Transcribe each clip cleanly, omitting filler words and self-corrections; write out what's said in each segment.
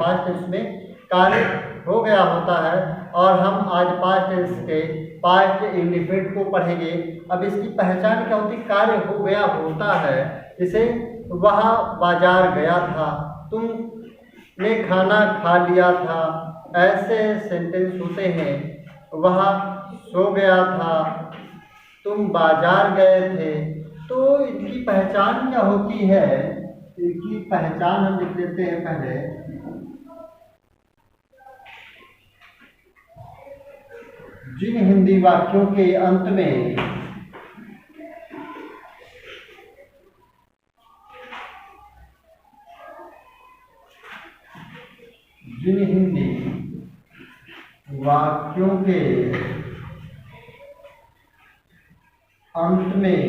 Past tense में कार्य हो गया होता है। और हम आज पास्ट टेंस के पास्ट इंडिफिनिट को पढ़ेंगे। अब इसकी पहचान क्या होती है? कार्य हो गया होता है। जैसे वह बाजार गया था, तुमने खाना खा लिया था, ऐसे सेंटेंस होते हैं। वह सो गया था, तुम बाजार गए थे। तो इनकी पहचान क्या होती है? इनकी पहचान हम लिख लेते हैं पहले। जिन हिंदी वाक्यों के अंत में अंत में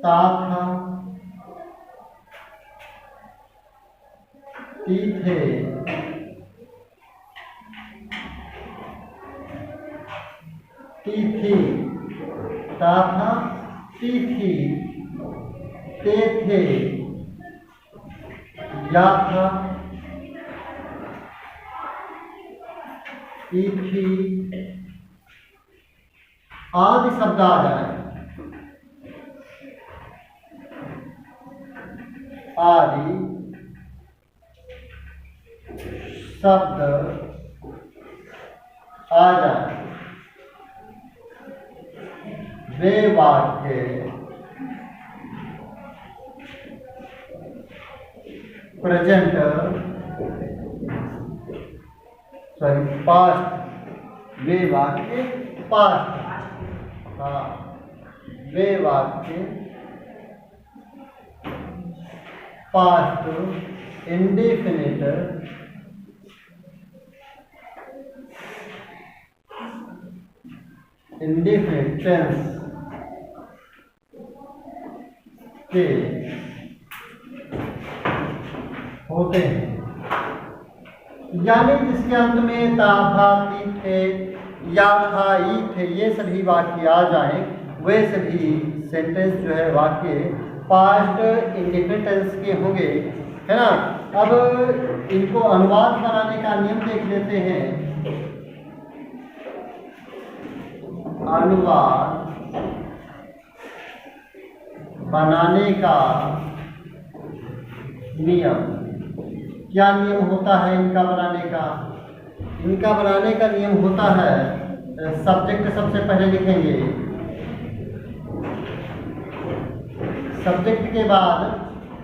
ता था, ती थे, ती थी, ता था, ती थी, ते थे, या था, ई थी आदि शब्द आ जाए। आदि शब्द आ जाए, वे वाक्य प्रेजेंट पास्ट, वे वाक्य पास्ट, हाँ, वे वाक्य पास्ट इंडेफिनिट टेंस के होते हैं। यानी जिसके अंत में ता था, ती थे, या था, ई थे, ये सभी वाक्य आ जाएं, वे सभी सेंटेंस जो है वाक्य पास्ट इंडेफिनिट टेंस के होंगे, है ना। अब इनको अनुवाद बनाने का नियम देख लेते हैं। अनुवाद बनाने का नियम, क्या नियम होता है इनका बनाने का? इनका बनाने का नियम होता है, सब्जेक्ट सबसे पहले लिखेंगे, सब्जेक्ट के बाद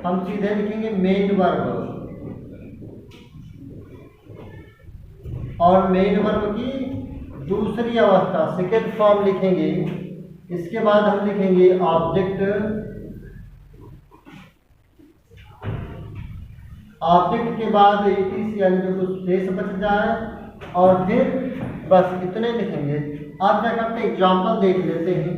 हम सीधे लिखेंगे मेन वर्ब, और मेन वर्ब की दूसरी अवस्था सेकेंड फॉर्म लिखेंगे। इसके बाद हम लिखेंगे ऑब्जेक्ट, ऑब्जेक्ट के बाद यानी जो कुछ शेष बच जाए, और फिर बस इतने लिखेंगे। आप क्या करते हैं, एग्जाम्पल देख लेते हैं।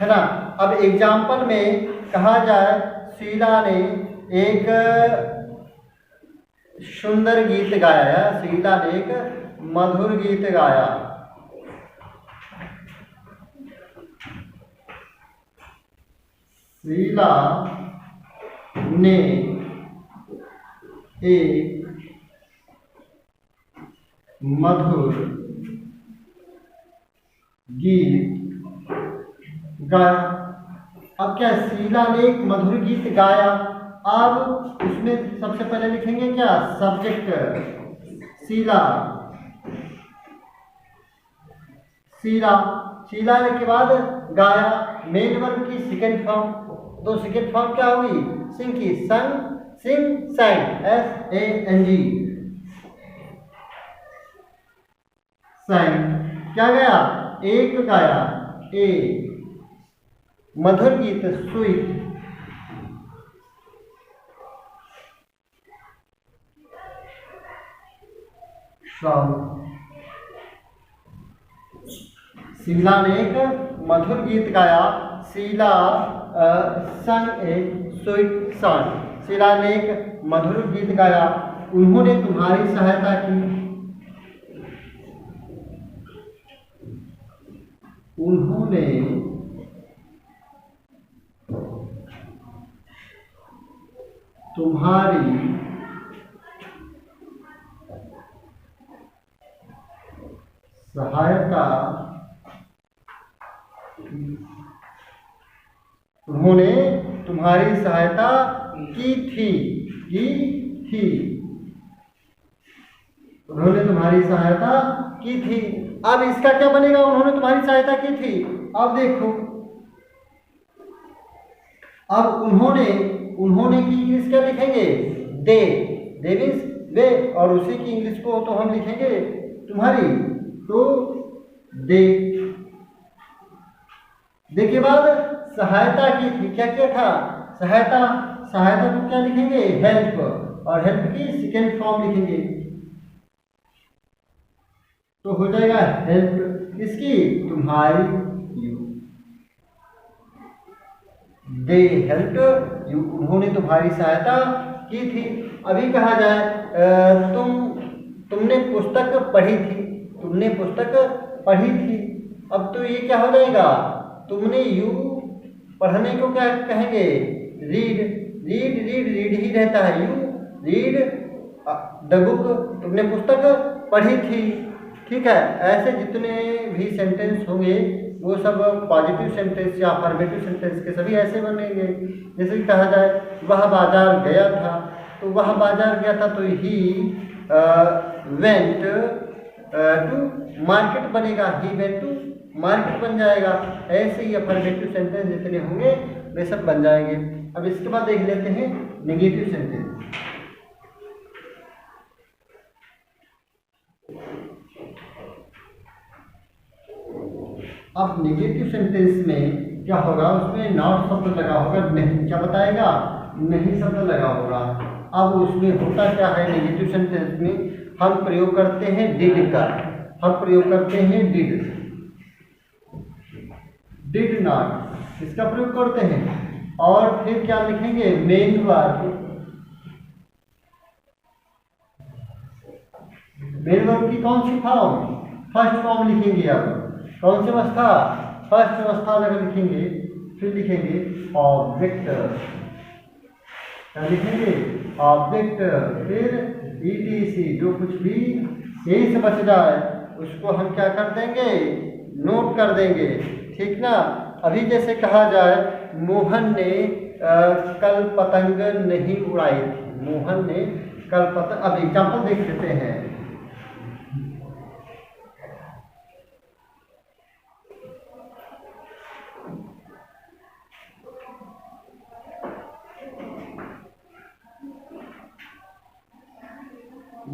है ना। अब एग्जाम्पल में कहा जाए, शीला ने एक सुंदर गीत गाया, शीला ने एक मधुर गीत गाया। शीला ने एक मधुर गीत गाया। अब क्या, शीला ने एक मधुर गीत गाया। अब उसमें सबसे पहले लिखेंगे क्या, सब्जेक्ट शीला, शीला, शीला के बाद गाया, मेन वर्ब की सेकेंड फॉर्म। तो सेकेंड फॉर्म क्या होगी, सिंग की, संग, सिंग, sang, SANG, sang। क्या गाया, एक गाया, ए मधुर गीत, स्वीट, सॉन्ग। शीला ने एक मधुर गीत गाया, शीला संग ए स्वीट सॉन्ग। शीला ने एक मधुर गीत गाया, उन्होंने तुम्हारी सहायता की, उन्होंने तुम्हारी सहायता उन्होंने तुम्हारी सहायता की थी उन्होंने तुम्हारी सहायता की थी। अब इसका क्या बनेगा, उन्होंने तुम्हारी सहायता की थी। अब देखो, अब उन्होंने की इंग्लिश क्या लिखेंगे, दे मीन्स वे, और उसी की इंग्लिश को तो हम लिखेंगे तुम्हारी, तो दे। देखिए बाद सहायता की थी, क्या क्या था, सहायता को क्या लिखेंगे, हेल्प, और हेल्प की सेकेंड फॉर्म लिखेंगे तो हो जाएगा हेल्प किसकी, तुम्हारी, यू। दे हेल्प यू, उन्होंने तुम्हारी सहायता की थी। अभी कहा जाए तुमने पुस्तक पढ़ी थी, अब तो ये क्या हो जाएगा, तुमने यू पढ़ने को क्या कहेंगे, रीड ही रहता है, यू रीड द बुक, तुमने पुस्तक पढ़ी थी। ठीक है, ऐसे जितने भी सेंटेंस होंगे वो सब पॉजिटिव सेंटेंस या अफर्मेटिव सेंटेंस के सभी ऐसे बनेंगे। जैसे कि कहा जाए वह बाजार गया था, तो वह बाजार गया था तो ही वेंट टू मार्केट बनेगा, ही वेंट टू मार्केट बन जाएगा। ऐसे ही अफर्मेटिव सेंटेंस जितने होंगे वे सब बन जाएंगे। अब इसके बाद देख लेते हैं नेगेटिव सेंटेंस। अब नेगेटिव सेंटेंस में क्या होगा, उसमें नॉट शब्द लगा होगा, नहीं, क्या बताएगा, नहीं शब्द लगा होगा। अब उसमें होता क्या है, नेगेटिव सेंटेंस में हम प्रयोग करते हैं डिड का, डिड नॉट, इसका प्रयोग करते हैं। और फिर क्या लिखेंगे, मेन वर्ब, की कौन सी फॉर्म, फर्स्ट फॉर्म लिखेंगे। अब कौन सी अवस्था, फर्स्ट अवस्था अगर लिखेंगे, फिर लिखेंगे ऑब्जेक्ट, क्या लिखेंगे, ऑब्जेक्ट, फिर ईटीसी, जो कुछ भी यही से बच जाए उसको हम क्या कर देंगे, नोट कर देंगे। ठीक ना। अभी जैसे कहा जाए मोहन ने कल पतंग नहीं उड़ाई थी, मोहन ने कल पतंग, अब एग्जाम्पल देख लेते हैं।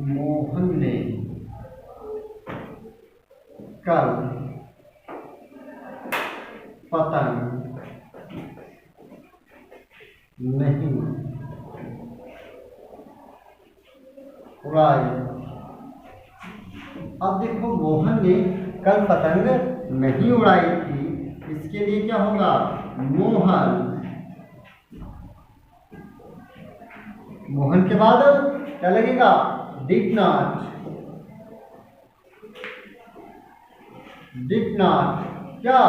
मोहन ने कल पतंग नहीं उड़ाई। अब देखो मोहन ने कल पतंग नहीं उड़ाई थी, इसके लिए क्या होगा, मोहन के बाद क्या लगेगा, डिड नॉट, क्या,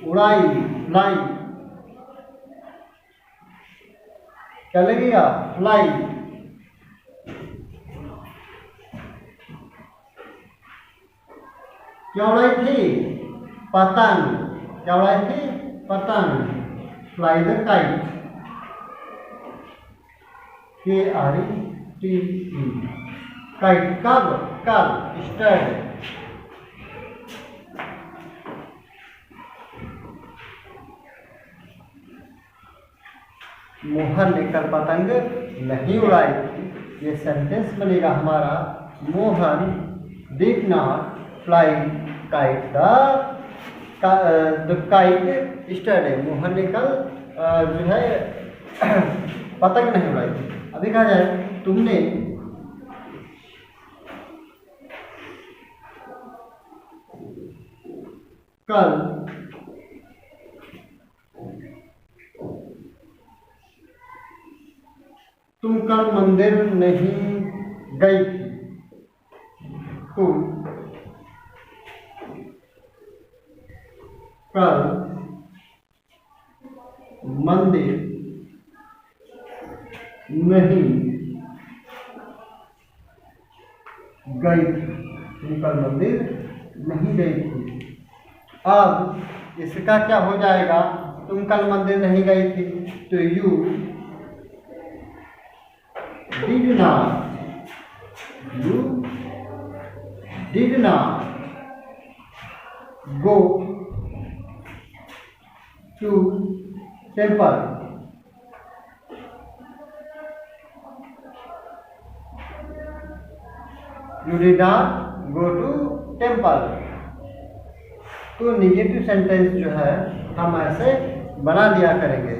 उड़ाई, फ्लाई, क्या लगेगा, फ्लाई। क्या उड़ाई थी, पतंग, क्या उड़ाई थी, पतंग, fly the kite, KITE, kite, कल, स्टड। मोहन ने कल पतंग नहीं उड़ाई थी, ये सेंटेंस बनेगा हमारा, Mohan did not fly kite the kite yesterday, Mohan ने कल जो है पतंग नहीं उड़ाई थी। अभी कहा जाए तुमने कल मंदिर नहीं गई थी, तुम कल मंदिर नहीं गई थी, तुम कल मंदिर नहीं गई थी। अब इसका क्या हो जाएगा, तुम कल मंदिर नहीं गई थी, तो you did not go to temple. You did not go to temple. तो निगेटिव सेंटेंस जो है हम ऐसे बना दिया करेंगे।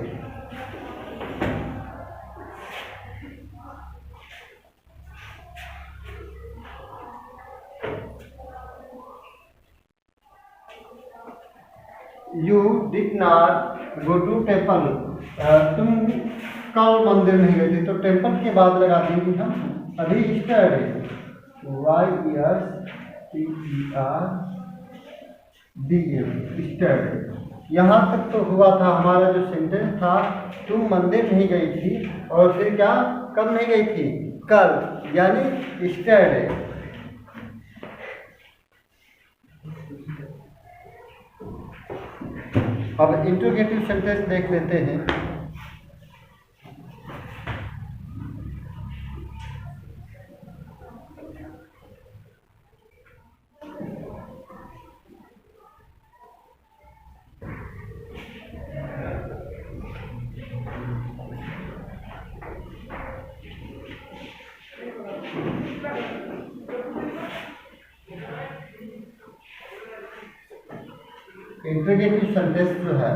You did not go to temple, तुम कल मंदिर नहीं गए थे, तो टेम्पल के बाद लगा देंगे हम अभी स्टडी, YESTERDAY, स्टडी। यहाँ तक तो हुआ था हमारा जो सेंटेंस था, तुम मंदिर नहीं गई थी, और फिर क्या, कब नहीं गई थी, कल, यानी स्टडी। अब इंट्रोगेटिव सेंटेंस देख लेते हैं। इंट्रोगेटिव सेंटेंस जो है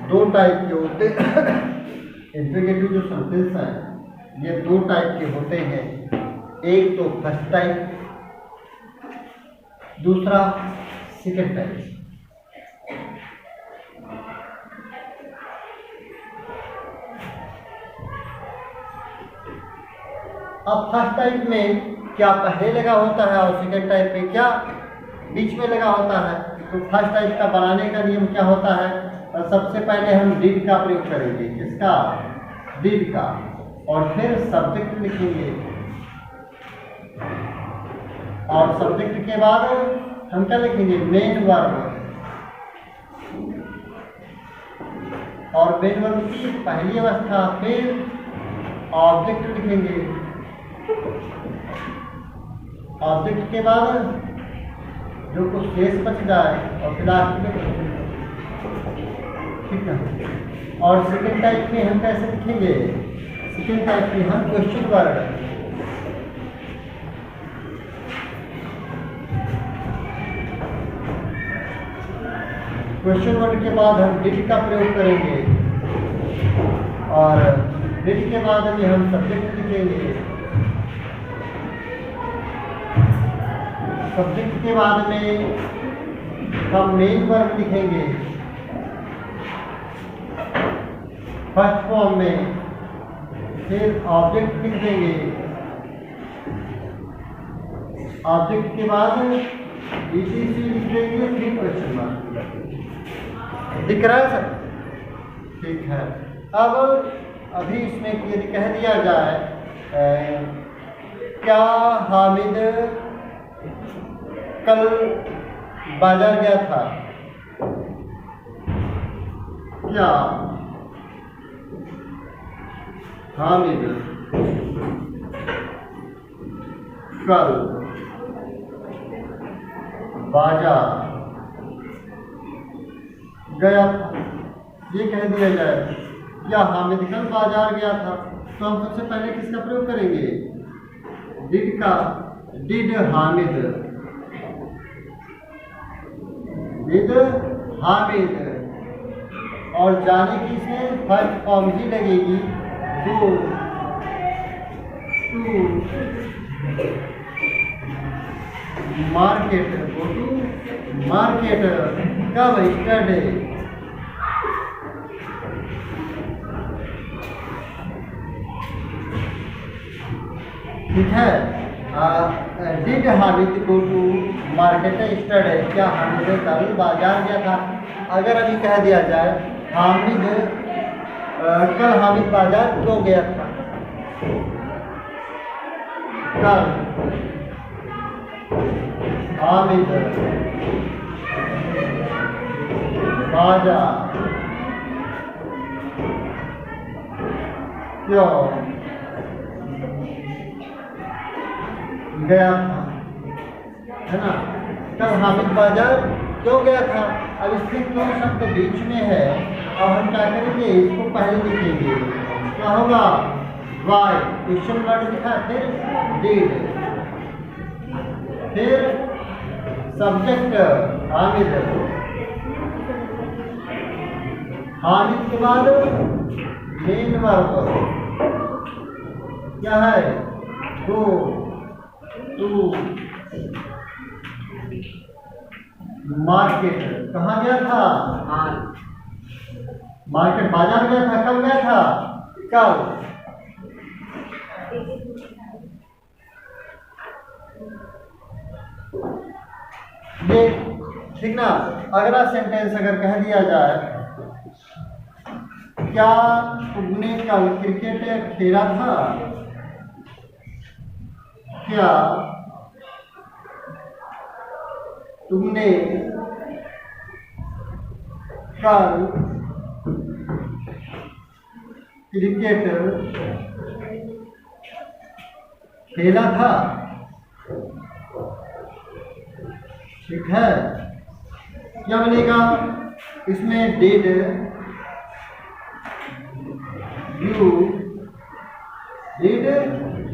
दो टाइप के होते हैं। इंट्रोगेटिव जो सेंटेंस हैं ये दो टाइप के होते हैं, एक तो फर्स्ट टाइप, दूसरा सेकंड टाइप। अब फर्स्ट टाइप में क्या पहले लगा होता है और सेकंड टाइप में क्या बीच में लगा होता है। तो फर्स्ट टाइप का बनाने का नियम क्या होता है, और सबसे पहले हम डिड का प्रयोग करेंगे, किसका, डिड का, और फिर सब्जेक्ट लिखेंगे, और सब्जेक्ट के बाद हम क्या लिखेंगे, मेन वर्ब, और मेन वर्ब की पहली अवस्था, फिर ऑब्जेक्ट लिखेंगे, ऑब्जेक्ट के बाद जो कुछ शेष बच जाए और फिर लास्ट में, ठीक है। और सेकेंड टाइप में हम कैसे लिखेंगे, सेकेंड टाइप में हम क्वेश्चन वर्ड, क्वेश्चन वर्ड के बाद हम डिड का प्रयोग करेंगे, और डिड के बाद में हम सब्जेक्ट लिखेंगे, सब्जेक्ट के बाद में हम मेन वर्ब लिखेंगे फर्स्ट फॉर्म में, फिर ऑब्जेक्ट लिख देंगे, ऑब्जेक्ट के बाद ETC लिख देंगे, फिर क्वेश्चन मार्क। दिख रहा है सर, ठीक है। अब अभी इसमें यदि कह दिया जाए क्या हामिद कल बाजार गया था, क्या हामिद कल बाजार गया था, ये कह दिया जाए, क्या हामिद कल बाजार गया था, तो हम सबसे पहले किसका प्रयोग करेंगे, डिड का, डिड हामिद, डिड हामिद, और जाने की इसमें फर्स्ट फॉर्म ही लगेगी, go to market, go to market, कब, स्टरडे। ठीक है। Did Hamid go to market yesterday, क्या हामिद कल बाजार गया था। अगर अभी कह दिया जाए हामिद कल हामिद बाजार क्यों गया था, कल हामिद बाजा क्यों गया था, है ना। कल हामिद बाजार क्यों गया था। अब इसमें क्यों शब्द बीच में है, अब हम क्या करेंगे, इसको पहले लिखेंगे। क्या होगा, वाई क्वेश्चन वर्ड लिखा, फिर डिड, फिर सब्जेक्ट हामिद, हामिद के बाद मेन वर्ब क्या है, गो, टू, मार्केट, कहाँ गया था, मार्केट बाजार गया था, कब गया था, कल। ये ठीक ना। अगला सेंटेंस अगर कह दिया जाए, क्या तुमने कल क्रिकेट खेला था, क्या तुमने कल क्रिकेट खेला था, ठीक है। क्या बनेगा इसमें, did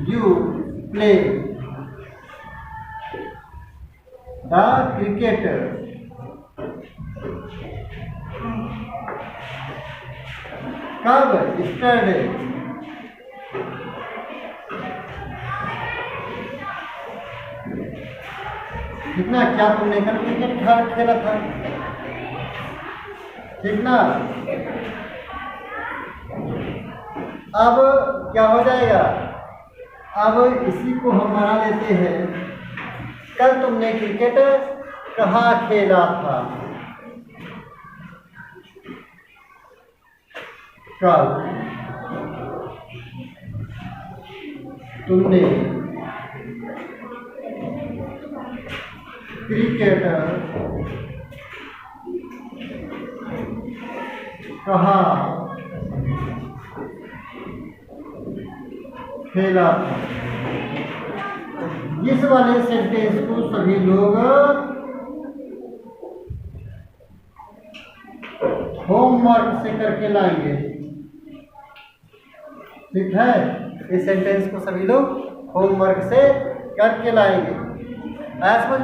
you play the cricket, कब, यस्टरडे, कितना, क्या तुमने कल क्रिकेट खेला था, ठीक ना। अब क्या हो जाएगा, अब इसी को हम बना लेते हैं, कल तुमने क्रिकेट कहाँ खेला था, कल तुमने क्रिकेट कहाँ खेला था। इस वाले सेंटेंस को सभी लोग होमवर्क से करके लाएंगे, ठीक है। इस सेंटेंस को सभी लोग होमवर्क से करके लाएंगे। समझ में